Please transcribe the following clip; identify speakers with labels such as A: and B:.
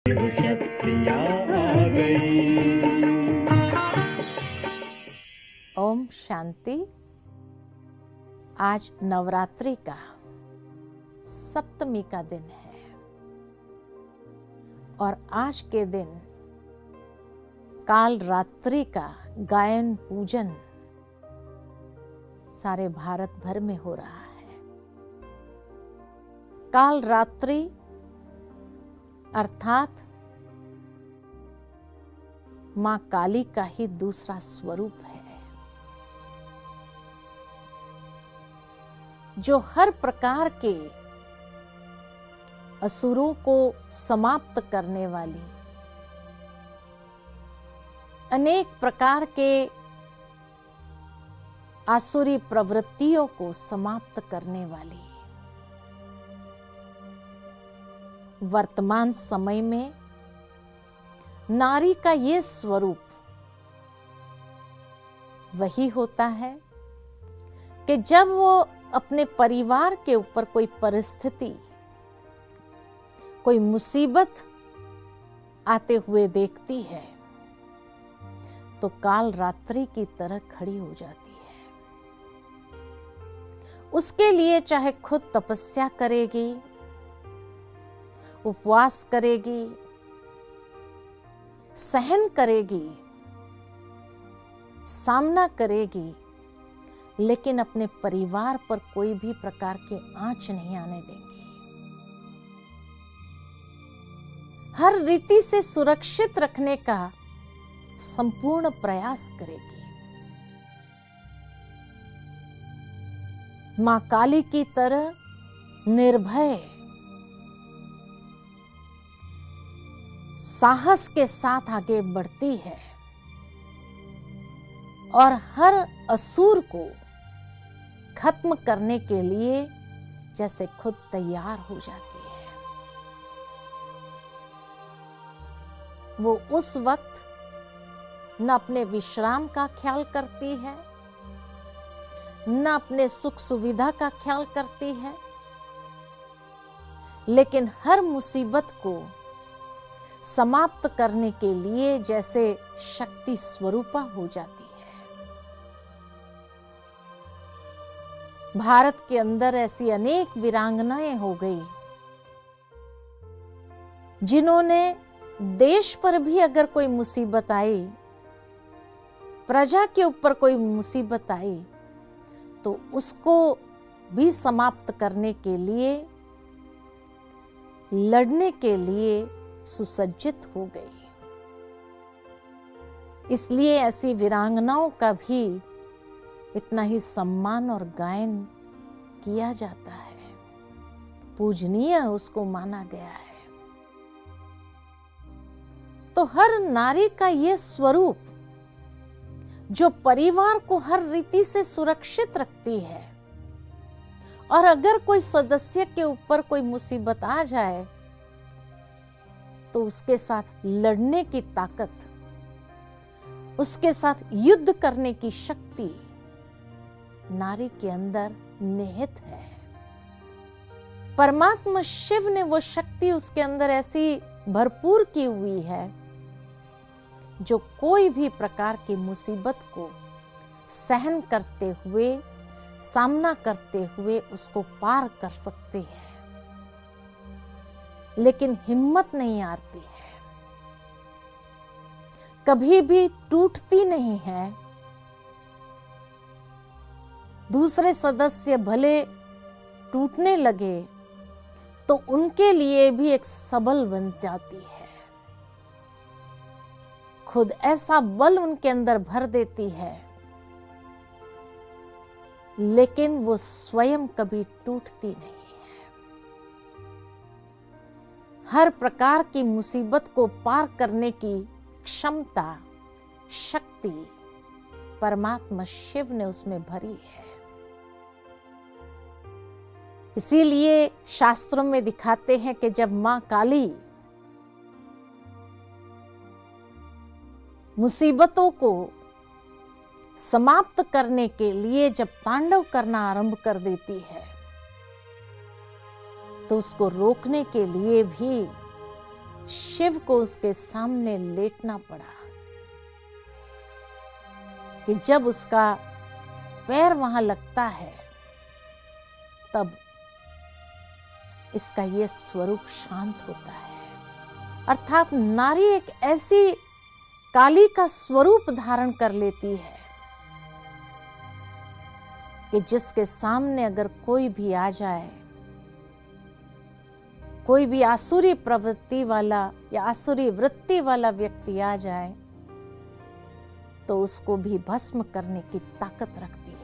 A: शक्तियाँ आ गई।
B: ओम शांति। आज नवरात्रि का सप्तमी का दिन है और आज के दिन काल रात्रि का गायन पूजन सारे भारत भर में हो रहा है। काल रात्रि अर्थात मां काली का ही दूसरा स्वरूप है, जो हर प्रकार के असुरों को समाप्त करने वाली, अनेक प्रकार के आसुरी प्रवृत्तियों को समाप्त करने वाली, वर्तमान समय में नारी का ये स्वरूप वही होता है कि जब वो अपने परिवार के ऊपर कोई परिस्थिति, कोई मुसीबत आते हुए देखती है तो काल रात्रि की तरह खड़ी हो जाती है। उसके लिए चाहे खुद तपस्या करेगी, उपवास करेगी, सहन करेगी, सामना करेगी, लेकिन अपने परिवार पर कोई भी प्रकार की आंच नहीं आने देंगी। हर रीति से सुरक्षित रखने का संपूर्ण प्रयास करेगी। मां काली की तरह निर्भय, साहस के साथ आगे बढ़ती है और हर असुर को खत्म करने के लिए जैसे खुद तैयार हो जाती है। वो उस वक्त न अपने विश्राम का ख्याल करती है, न अपने सुख सुविधा का ख्याल करती है, लेकिन हर मुसीबत को समाप्त करने के लिए जैसे शक्ति स्वरूपा हो जाती है। भारत के अंदर ऐसी अनेक वीरांगनाएं हो गई जिन्होंने देश पर भी अगर कोई मुसीबत आई, प्रजा के ऊपर कोई मुसीबत आई, तो उसको भी समाप्त करने के लिए, लड़ने के लिए सुसज्जित हो गई। इसलिए ऐसी वीरांगनाओं का भी इतना ही सम्मान और गायन किया जाता है, पूजनीय उसको माना गया है। तो हर नारी का ये स्वरूप जो परिवार को हर रीति से सुरक्षित रखती है, और अगर कोई सदस्य के ऊपर कोई मुसीबत आ जाए तो उसके साथ लड़ने की ताकत, उसके साथ युद्ध करने की शक्ति नारी के अंदर निहित है। परमात्मा शिव ने वो शक्ति उसके अंदर ऐसी भरपूर की हुई है जो कोई भी प्रकार की मुसीबत को सहन करते हुए, सामना करते हुए उसको पार कर सकती है, लेकिन हिम्मत नहीं हारती है, कभी भी टूटती नहीं है। दूसरे सदस्य भले टूटने लगे तो उनके लिए भी एक सबल बन जाती है, खुद ऐसा बल उनके अंदर भर देती है, लेकिन वो स्वयं कभी टूटती नहीं है। हर प्रकार की मुसीबत को पार करने की क्षमता, शक्ति परमात्मा शिव ने उसमें भरी है। इसीलिए शास्त्रों में दिखाते हैं कि जब मां काली मुसीबतों को समाप्त करने के लिए जब तांडव करना आरंभ कर देती है, तो उसको रोकने के लिए भी शिव को उसके सामने लेटना पड़ा कि जब उसका पैर वहां लगता है तब इसका ये स्वरूप शांत होता है। अर्थात नारी एक ऐसी काली का स्वरूप धारण कर लेती है कि जिसके सामने अगर कोई भी आ जाए, कोई भी आसुरी प्रवृत्ति वाला या आसुरी वृत्ति वाला व्यक्ति आ जाए तो उसको भी भस्म करने की ताकत रखती है।